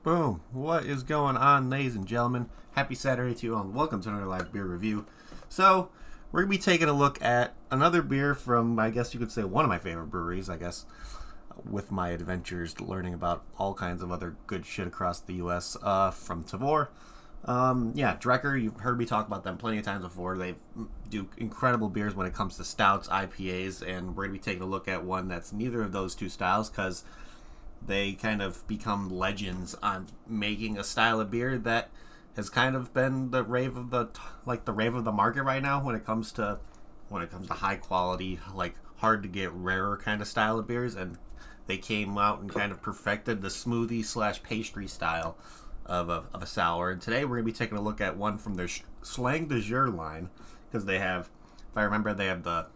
Boom. What is going on, ladies and gentlemen? Happy Saturday to you all, and welcome to another live beer review. So, we're going to be taking a look at another beer from, I guess you could say, one of my favorite breweries, I guess, with my adventures learning about all kinds of other good shit across the U.S. From Jour. Drekker, you've heard me talk about them plenty of times before. They do incredible beers when it comes to stouts, IPAs, and we're going to be taking a look at one that's neither of those two styles because they kind of become legends on making a style of beer that has kind of been the rave of the market right now when it comes to high quality, like hard to get rarer kind of style of beers, and they came out and kind of perfected the smoothie / pastry style of a sour. And today we're going to be taking a look at one from their Slang de Jour line, because they have, if I remember, they have the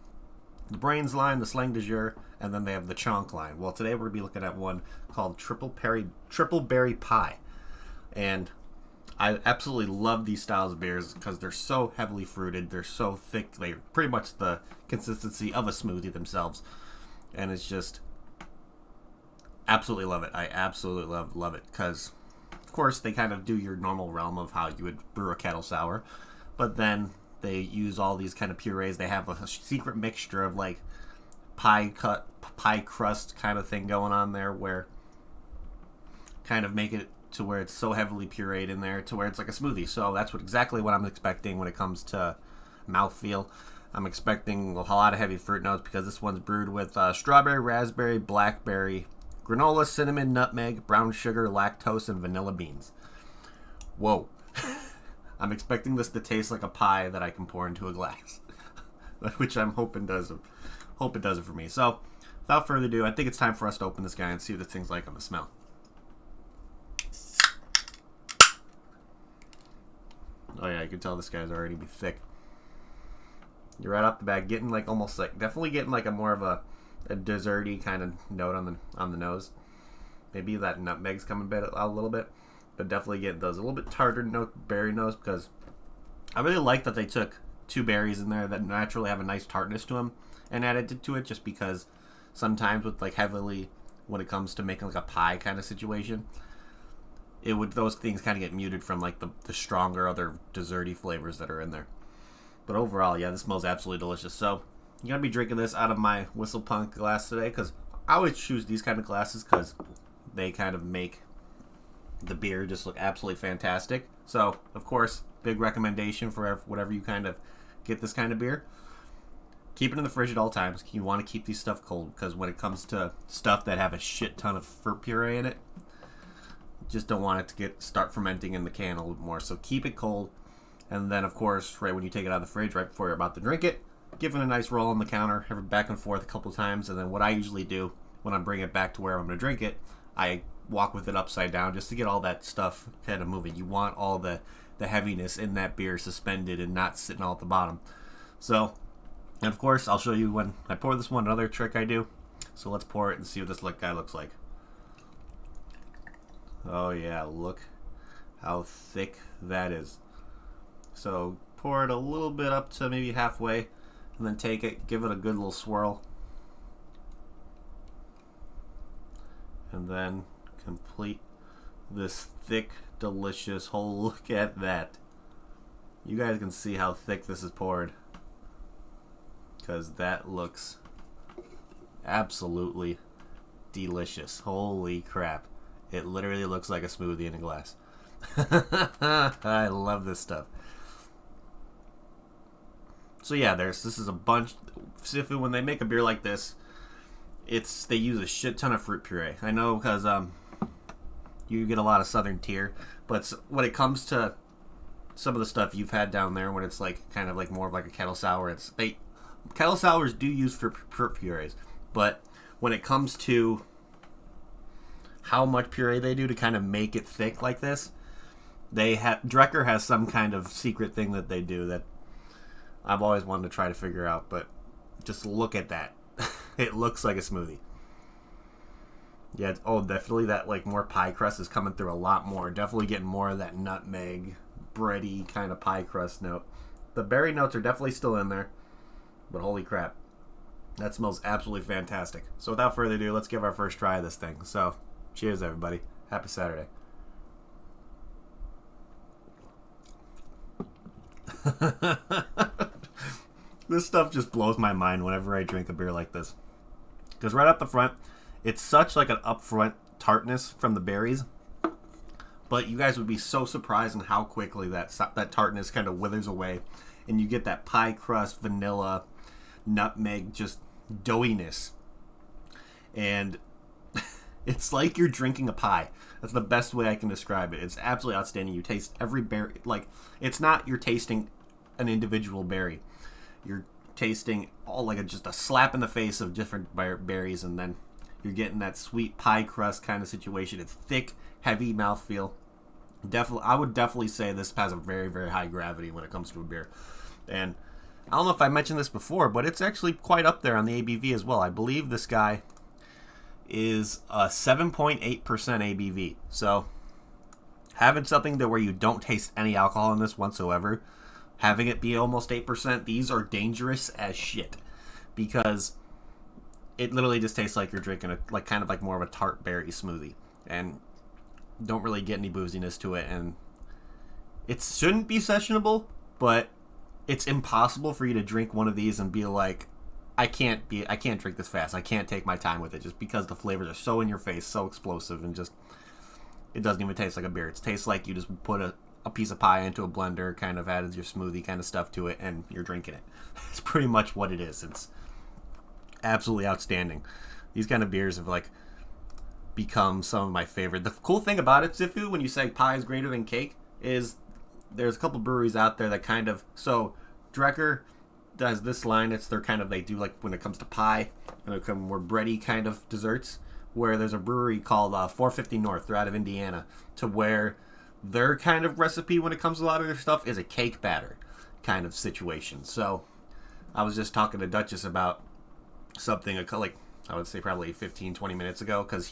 Brains line, the Slang de Jour, and then they have the Chonk line. Well, today we're going to be looking at one called Triple Berry Pie. And I absolutely love these styles of beers because they're so heavily fruited, they're so thick, they're pretty much the consistency of a smoothie themselves. And it's just, absolutely love it. I absolutely love it because, of course, they kind of do your normal realm of how you would brew a kettle sour, but then they use all these kind of purees. They have a secret mixture of like pie crust kind of thing going on there, where kind of make it to where it's so heavily pureed in there to where it's like a smoothie. So that's exactly what I'm expecting when it comes to mouthfeel. I'm expecting a lot of heavy fruit notes because this one's brewed with strawberry, raspberry, blackberry, granola, cinnamon, nutmeg, brown sugar, lactose, and vanilla beans. Whoa. I'm expecting this to taste like a pie that I can pour into a glass, which I'm hoping does it for me. So, without further ado, I think it's time for us to open this guy and see what this thing's like on the smell. Oh yeah, you can tell this guy's already be thick. You're right off the bat getting like almost like definitely getting like a more of a desserty kind of note on the nose. Maybe that nutmeg's coming out a little bit, but definitely get those a little bit tartar berry notes, because I really like that they took two berries in there that naturally have a nice tartness to them and added to it, just because sometimes with like heavily when it comes to making like a pie kind of situation, those things kind of get muted from like the stronger other desserty flavors that are in there. But overall, yeah, this smells absolutely delicious. So I'm gonna be drinking this out of my Whistle Punk glass today, because I always choose these kind of glasses because they kind of make the beer just look absolutely fantastic. So, of course, big recommendation for whatever you kind of get this kind of beer. Keep it in the fridge at all times. You want to keep these stuff cold, because when it comes to stuff that have a shit ton of fruit puree in it, you just don't want it to start fermenting in the can a little more. So keep it cold, and then, of course, right when you take it out of the fridge, right before you're about to drink it, give it a nice roll on the counter, have it back and forth a couple times, and then what I usually do when I'm bringing it back to where I'm going to drink it, I walk with it upside down just to get all that stuff kind of moving. You want all the heaviness in that beer suspended and not sitting all at the bottom. So, and of course, I'll show you when I pour this one, another trick I do. So let's pour it and see what this guy looks like. Oh yeah, look how thick that is. So pour it a little bit up to maybe halfway, and then take it, give it a good little swirl, and then complete this thick, delicious whole. Look at that. You guys can see how thick this is poured, because that looks absolutely delicious. Holy crap. It literally looks like a smoothie in a glass. I love this stuff. So yeah, this is a bunch. Sifu, when they make a beer like this, they use a shit ton of fruit puree. I know because you get a lot of Southern Tier, but when it comes to some of the stuff you've had down there, when it's like kind of like more of like a kettle sour, kettle sours do use fruit purees, but when it comes to how much puree they do to kind of make it thick like this, Drekker has some kind of secret thing that they do that I've always wanted to try to figure out, but just look at that. It looks like a smoothie. Yeah, definitely that like more pie crust is coming through a lot more. Definitely getting more of that nutmeg, bready kind of pie crust note. The berry notes are definitely still in there, but holy crap. That smells absolutely fantastic. So without further ado, let's give our first try of this thing. So, cheers everybody. Happy Saturday. This stuff just blows my mind whenever I drink a beer like this. Because right up the front, it's such like an upfront tartness from the berries. But you guys would be so surprised in how quickly that tartness kind of withers away. And you get that pie crust, vanilla, nutmeg, just doughiness. And it's like you're drinking a pie. That's the best way I can describe it. It's absolutely outstanding. You taste every berry. Like, it's not you're tasting an individual berry. You're tasting all like just a slap in the face of different berries, and then you're getting that sweet pie crust kind of situation. It's thick, heavy mouthfeel. Definitely, I would definitely say this has a very, very high gravity when it comes to a beer. And I don't know if I mentioned this before, but it's actually quite up there on the ABV as well. I believe this guy is a 7.8% ABV. So having something where you don't taste any alcohol in this whatsoever, having it be almost 8%, these are dangerous as shit, because it literally just tastes like you're drinking kind of more of a tart berry smoothie, and don't really get any booziness to it. And it shouldn't be sessionable, but it's impossible for you to drink one of these and be like, I can't drink this fast. I can't take my time with it, just because the flavors are so in your face, so explosive, and just it doesn't even taste like a beer. It tastes like you just put a piece of pie into a blender, kind of added your smoothie kind of stuff to it, and you're drinking it. It's pretty much what it is. It's absolutely outstanding. These kind of beers have become some of my favorite. The cool thing about it, Sifu, when you say pie is greater than cake, is there's a couple breweries out there that kind of, so Drekker does this line. It's their kind of, they do when it comes to pie, and it come more bready kind of desserts, where there's a brewery called 450 North. They're out of Indiana, to where their kind of recipe when it comes to a lot of their stuff is a cake batter kind of situation. So I was just talking to Duchess about something I would say probably 15-20 minutes ago, because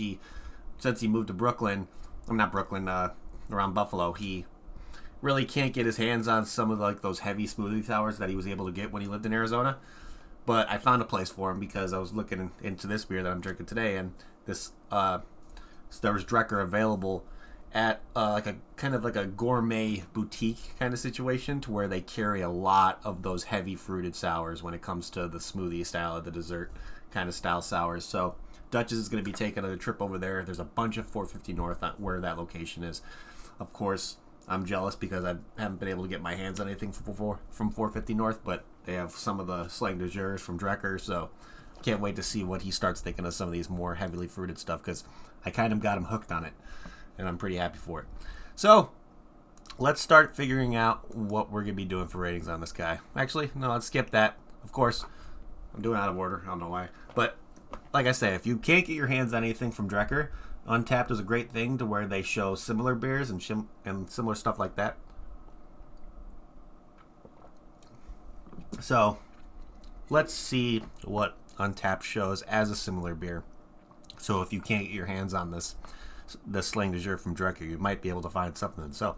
since he moved to Brooklyn, around Buffalo, he really can't get his hands on some of those heavy smoothie sours that he was able to get when he lived in Arizona. But I found a place for him, because I was looking into this beer that I'm drinking today, and this there was Drekker available at a kind of a gourmet boutique kind of situation, to where they carry a lot of those heavy fruited sours when it comes to the smoothie style of the dessert kind of style sours. So Duchess is going to be taking a trip over there. There's a bunch of 450 North where that location is. Of course, I'm jealous because I haven't been able to get my hands on anything from 450 North, but they have some of the Slang de Jour from Drekker, so can't wait to see what he starts thinking of some of these more heavily fruited stuff, because I kind of got him hooked on it, and I'm pretty happy for it. So let's start figuring out what we're going to be doing for ratings on this guy. Actually, no, let's skip that. Of course, I'm doing it out of order. I don't know why. But like I say, if you can't get your hands on anything from Drekker, Untapped is a great thing, to where they show similar beers and similar stuff like that. So let's see what Untapped shows as a similar beer. So if you can't get your hands on this Slang de Jour from Drekker, you might be able to find something. So,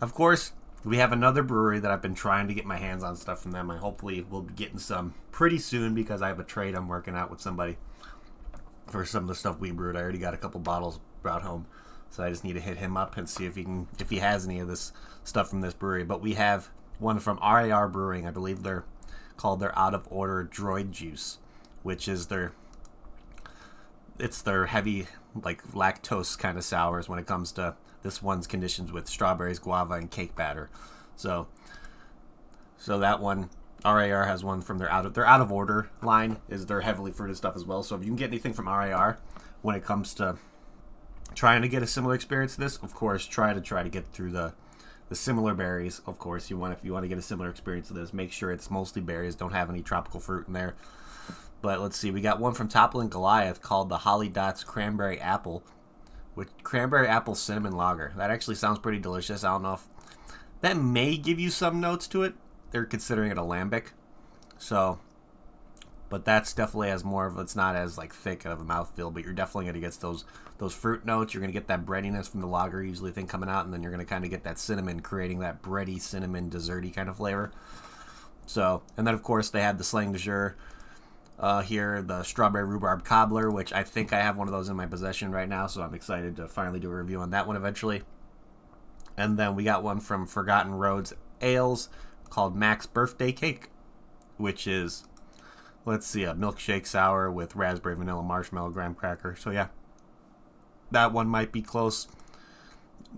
of course, we have another brewery that I've been trying to get my hands on stuff from them. I hopefully will be getting some pretty soon, because I have a trade I'm working out with somebody for some of the stuff we brewed. I already got a couple bottles brought home, so I just need to hit him up and see if he has any of this stuff from this brewery. But we have one from RAR Brewing. I believe they're called their Out of Order Droid Juice, which is their heavy lactose kind of sours when it comes to this one's conditions with strawberries, guava, and cake batter. So that one, RAR has one from their Out of Order line, is their heavily fruited stuff as well. So if you can get anything from RAR when it comes to trying to get a similar experience to this, of course, try to get through the similar berries. Of course, if you want to get a similar experience to this, make sure it's mostly berries, don't have any tropical fruit in there. But let's see, we got one from Toppling Goliath called the Holly Dots Cranberry Apple, with cranberry apple cinnamon lager. That actually sounds pretty delicious. I don't know if that may give you some notes to it. They're considering it a lambic, so, but that's definitely has more of, it's not as thick of a mouthfeel, but you're definitely going to get those fruit notes. You're going to get that breadiness from the lager usually thing coming out, and then you're going to kind of get that cinnamon, creating that bready cinnamon desserty kind of flavor. So, and then of course they have the Slang de Jour here, the strawberry rhubarb cobbler, which I think I have one of those in my possession right now, so I'm excited to finally do a review on that one eventually. And then we got one from Forgotten Roads Ales called Mac's Birthday Cake, which is, let's see, a milkshake sour with raspberry, vanilla, marshmallow, graham cracker. So yeah, that one might be close.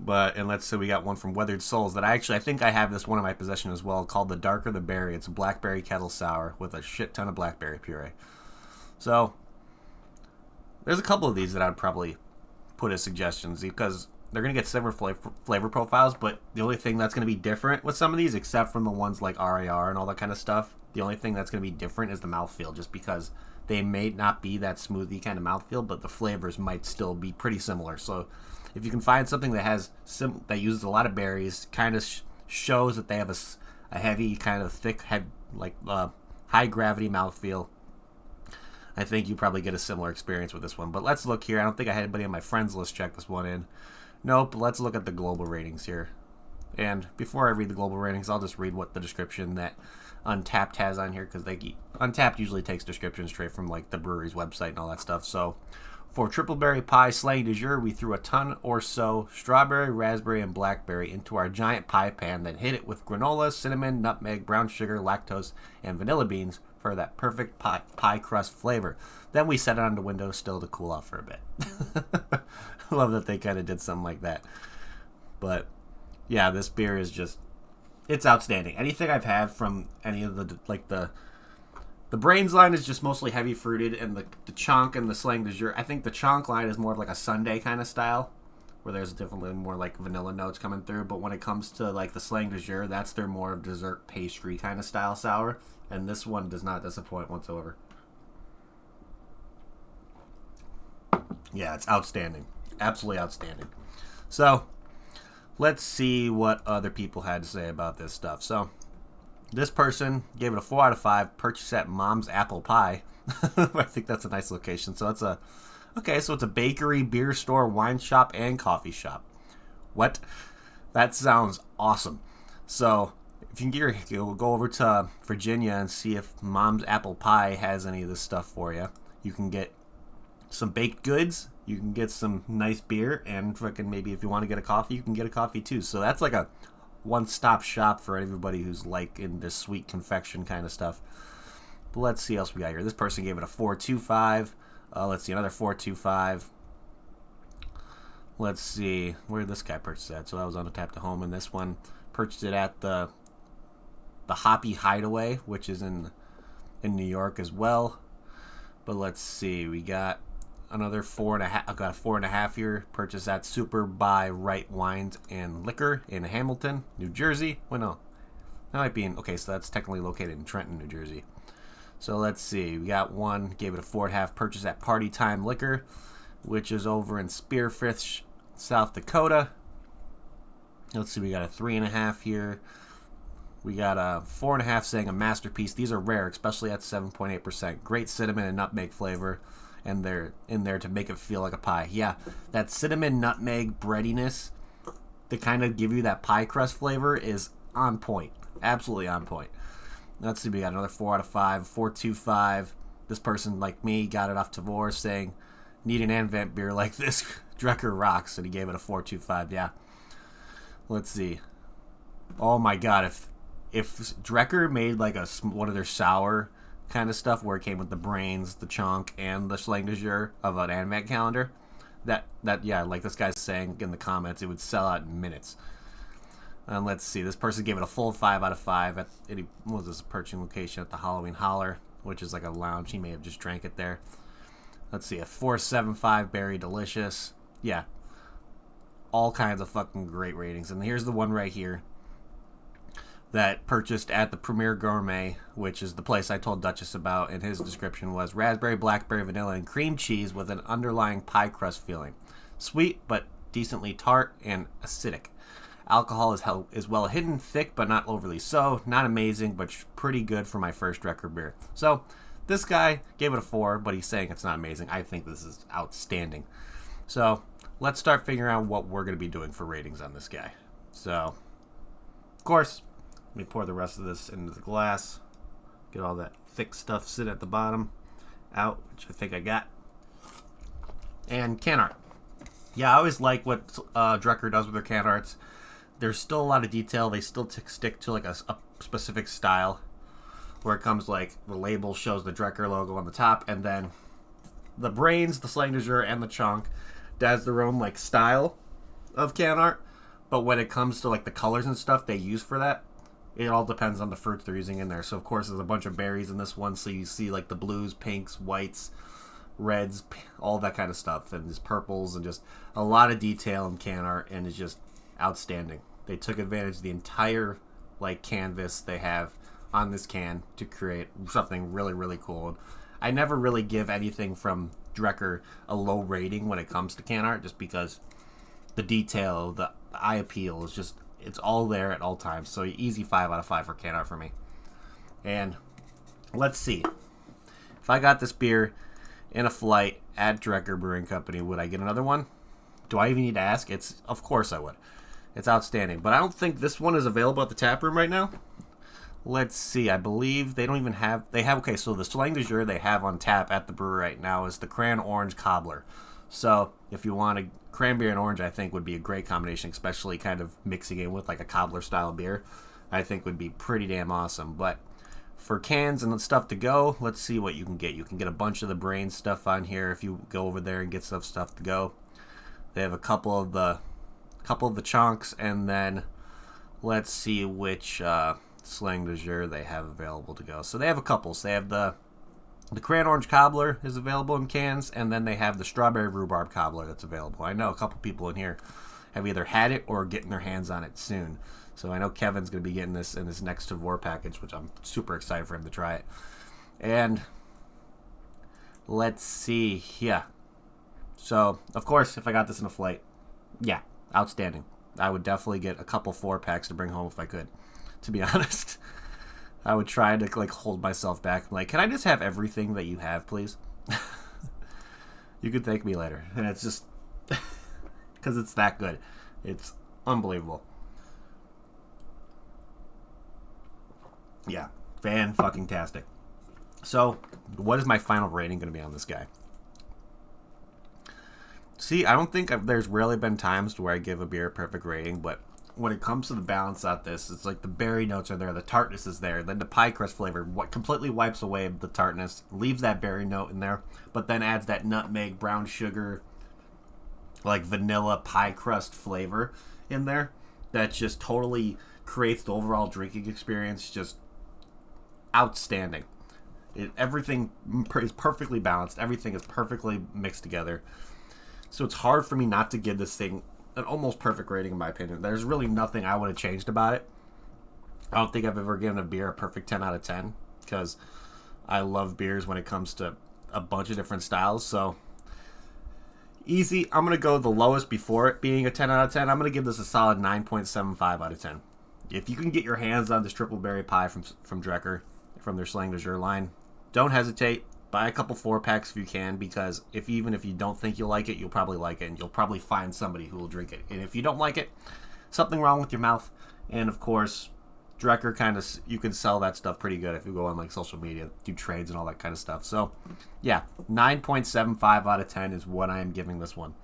And let's say we got one from Weathered Souls that I think I have this one in my possession as well, called The Darker the Berry. It's a blackberry kettle sour with a shit ton of blackberry puree. So there's a couple of these that I'd probably put as suggestions because they're going to get similar flavor profiles, but the only thing that's going to be different with some of these, except from the ones like RAR and all that kind of stuff, the only thing that's going to be different is the mouthfeel, just because they may not be that smoothie kind of mouthfeel, but the flavors might still be pretty similar. So if you can find something that has that uses a lot of berries, kind of shows that they have a heavy, kind of thick, high gravity mouthfeel, I think you probably get a similar experience with this one. But let's look here. I don't think I had anybody on my friends list check this one in. Nope. Let's look at the global ratings here. And before I read the global ratings, I'll just read what the description that Untapped has on here, because Untapped usually takes descriptions straight from like the brewery's website and all that stuff. So for triple berry pie Slang du Jour, we threw a ton or so strawberry, raspberry, and blackberry into our giant pie pan, then hit it with granola, cinnamon, nutmeg, brown sugar, lactose, and vanilla beans for that perfect pie crust flavor. Then we set it on the windowsill to cool off for a bit. I love that they kind of did something like that. But yeah, this beer is just, it's outstanding. Anything I've had from any of the Brains line is just mostly heavy fruited, and the Chonk and the Slang du Jour, I think the Chonk line is more of like a sundae kind of style, where there's definitely more like vanilla notes coming through. But when it comes to like the Slang du Jour, that's their more of dessert pastry kind of style sour, and this one does not disappoint whatsoever. Yeah, it's outstanding. Absolutely outstanding. So let's see what other people had to say about this stuff. So this person gave it a 4 out of 5. Purchased at Mom's Apple Pie. I think that's a nice location. So it's a bakery, beer store, wine shop, and coffee shop. What? That sounds awesome. So if you can you'll go over to Virginia and see if Mom's Apple Pie has any of this stuff for you. You can get some baked goods. You can get some nice beer, and fucking maybe if you want to get a coffee, you can get a coffee too. So that's like a one-stop shop for everybody who's like into sweet confection kind of stuff. But let's see what else we got here. This person gave it a 4.25. Let's see, another 4.25. Let's see, where did this guy purchase that? So that was on the Tap to Home, and this one purchased it at the Hoppy Hideaway, which is in New York as well. But let's see, we got another 4.5. I got a 4.5 here. Purchased at Super by Right Wines and Liquor in Hamilton, New Jersey. Well, no, that might be in. Okay, so that's technically located in Trenton, New Jersey. So let's see. We got one. Gave it a 4.5. Purchased at Party Time Liquor, which is over in Spearfish, South Dakota. Let's see. We got a 3.5 here. We got a 4.5 saying a masterpiece. These are rare, especially at 7.8%. Great cinnamon and nutmeg flavor. And they're in there to make it feel like a pie. Yeah, that cinnamon nutmeg breadiness to kind of give you that pie crust flavor is on point. Absolutely on point. Let's see, we got another 4 out of 5, 4.25. This person, like me, got it off Tavor saying, need an Advent beer like this. Drekker rocks, and he gave it a 4.25. Yeah. Let's see. Oh my god, if Drekker made like one of their sour kind of stuff where it came with the Brains, the Chonk, and the Slang du Jour of an Advent calendar, that yeah, like this guy's saying in the comments, it would sell out in minutes. And let's see, this person gave it a full 5 out of 5 at what was this purchasing location at the Halloween Holler, which is like a lounge. He may have just drank it there. Let's see, a 4.75 Berry Delicious. Yeah, all kinds of fucking great ratings. And here's the one right here that purchased at the Premier Gourmet, which is the place I told Duchess about, and his description was raspberry, blackberry, vanilla, and cream cheese with an underlying pie crust feeling. Sweet, but decently tart and acidic. Alcohol is well hidden, thick, but not overly so. Not amazing, but pretty good for my first Drekker beer. So, this guy gave it a 4, but he's saying it's not amazing. I think this is outstanding. So, let's start figuring out what we're going to be doing for ratings on this guy. So, of course, let me pour the rest of this into the glass. Get all that thick stuff sitting at the bottom out, which I think I got. And can art. Yeah, I always like what Drekker does with their can arts. there's still a lot of detail. They still stick to like a specific style, where it comes like the label shows the Drekker logo on the top, and then the brains, the Slang, Jour, and the chunk does their own like style of can art. But when it comes to like the colors and stuff they use for that, it all depends on the fruits they're using in there. So of course there's a bunch of berries in this one, so you see like the blues, pinks, whites, reds, all that kind of stuff, and there's purples, and just a lot of detail in can art, and it's just outstanding. They took advantage of the entire like canvas they have on this can to create something really, really cool. I never really give anything from Drekker a low rating when it comes to can art, just because the detail, the eye appeal is just, it's all there at all times. So easy 5 out of 5 for can art for me. And let's see, if I got this beer in a flight at Drekker Brewing Company, would I get another one? Do I even need to ask? Of course I would. It's outstanding. But I don't think this one is available at the tap room right now. Let's see. I believe they don't even have... Okay, so the Slang Jour they have on tap at the brewery right now is the Cran Orange Cobbler. So if you want a cranberry and orange, I think would be a great combination, especially kind of mixing it with like a cobbler style beer. I think would be pretty damn awesome. But for cans and stuff to go, let's see what you can get. You can get a bunch of the brain stuff on here if you go over there and get stuff to go. They have a couple of the chunks, and then let's see which Slang Jour they have available to go. So they have a couple. So they have the Cran Orange Cobbler is available in cans, and then they have the Strawberry Rhubarb Cobbler that's available. I know a couple people in here have either had it or getting their hands on it soon. So I know Kevin's going to be getting this in his next Jour package, which I'm super excited for him to try it. And let's see, yeah. So, of course, if I got this in a flight, yeah, outstanding. I would definitely get a couple 4-packs to bring home if I could, to be honest. I would try to like hold myself back. I'm like, can I just have everything that you have, please? You could thank me later. And it's just because it's that good. It's unbelievable. Yeah, fan-fucking-tastic. So, what is my final rating going to be on this guy? See, I don't think there's really been times where I give a beer a perfect rating, but when it comes to the balance out this, it's like the berry notes are there, the tartness is there, then the pie crust flavor completely wipes away the tartness, leaves that berry note in there, but then adds that nutmeg, brown sugar, like vanilla pie crust flavor in there that just totally creates the overall drinking experience just outstanding. Everything is perfectly balanced. Everything is perfectly mixed together. So it's hard for me not to give this thing an almost perfect rating, in my opinion. There's really nothing I would have changed about it. I don't think I've ever given a beer a perfect 10 out of 10, because I love beers when it comes to a bunch of different styles. So easy. I'm going to go the lowest before it being a 10 out of 10. I'm going to give this a solid 9.75 out of 10. If you can get your hands on this triple berry pie from Drekker, from their Slang Jour line, don't hesitate. Buy a couple 4-packs if you can, because even if you don't think you'll like it, you'll probably like it, and you'll probably find somebody who will drink it. And if you don't like it, something wrong with your mouth. And of course, Drekker you can sell that stuff pretty good if you go on like social media, do trades and all that kind of stuff. So yeah, 9.75 out of 10 is what I am giving this one.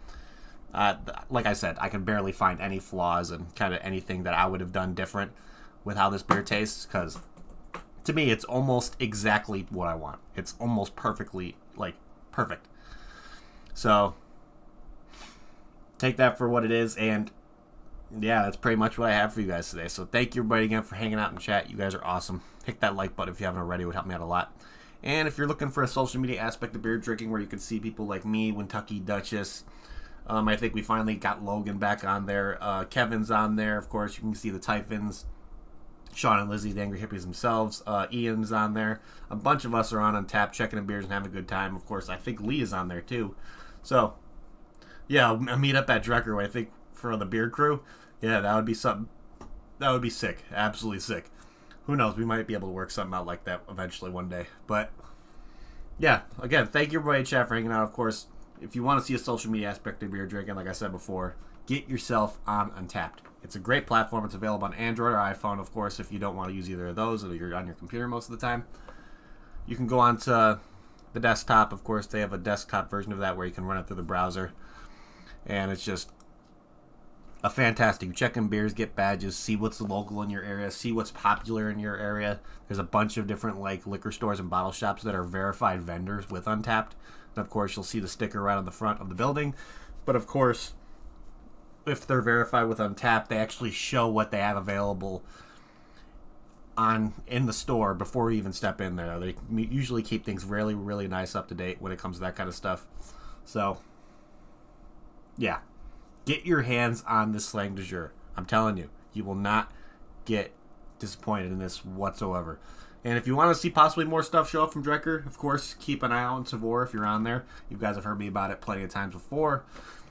Like I said, I can barely find any flaws and kind of anything that I would have done different with how this beer tastes, because to me, it's almost exactly what I want. It's almost perfectly, perfect. So, take that for what it is, and yeah, that's pretty much what I have for you guys today. So, thank you everybody again for hanging out in chat. You guys are awesome. Hit that like button if you haven't already. It would help me out a lot. And if you're looking for a social media aspect of beer drinking where you can see people like me, Kentucky Duchess, I think we finally got Logan back on there. Kevin's on there, of course. You can see the Typhons. Sean and Lizzie, the Angry Hippies themselves. Ian's on there. A bunch of us are on tap, checking in beers and having a good time. Of course, I think Lee is on there too. So, yeah, a meet up at Drekker, I think, for the beer crew. Yeah, that would be something. That would be sick. Absolutely sick. Who knows? We might be able to work something out like that eventually one day. But, yeah, again, thank you everybody in chat for hanging out. Of course, if you want to see a social media aspect of beer drinking, like I said before, get yourself on Untappd. It's a great platform. It's available on Android or iPhone, of course, if you don't want to use either of those, or you're on your computer most of the time. You can go on to the desktop. Of course, they have a desktop version of that where you can run it through the browser. And it's just a fantastic. You check in beers, get badges, see what's local in your area, see what's popular in your area. There's a bunch of different like liquor stores and bottle shops that are verified vendors with Untapped. And of course, you'll see the sticker right on the front of the building. But of course, if they're verified with Untapped, they actually show what they have available in the store before you even step in there. They usually keep things really, really nice, up to date when it comes to that kind of stuff. So, yeah. Get your hands on this Slang de Jour. I'm telling you, you will not get disappointed in this whatsoever. And if you want to see possibly more stuff show up from Drekker, of course, keep an eye out on Jour if you're on there. You guys have heard me about it plenty of times before,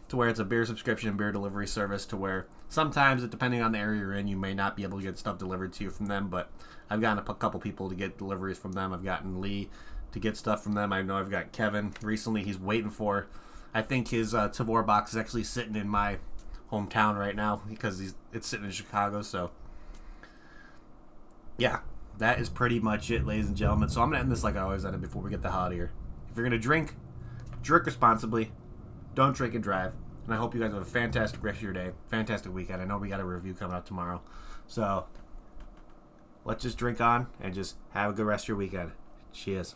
to where it's a beer subscription and beer delivery service, to where sometimes, depending on the area you're in, you may not be able to get stuff delivered to you from them, but I've gotten a couple people to get deliveries from them. I've gotten Lee to get stuff from them. I know I've got Kevin recently. He's waiting for, I think his Jour box is actually sitting in my hometown right now because it's sitting in Chicago. So, yeah, that is pretty much it, ladies and gentlemen. So I'm going to end this like I always end it before we get the hell out of here. If you're going to drink responsibly. Don't drink and drive. And I hope you guys have a fantastic rest of your day. Fantastic weekend. I know we got a review coming out tomorrow. So, let's just drink on and just have a good rest of your weekend. Cheers.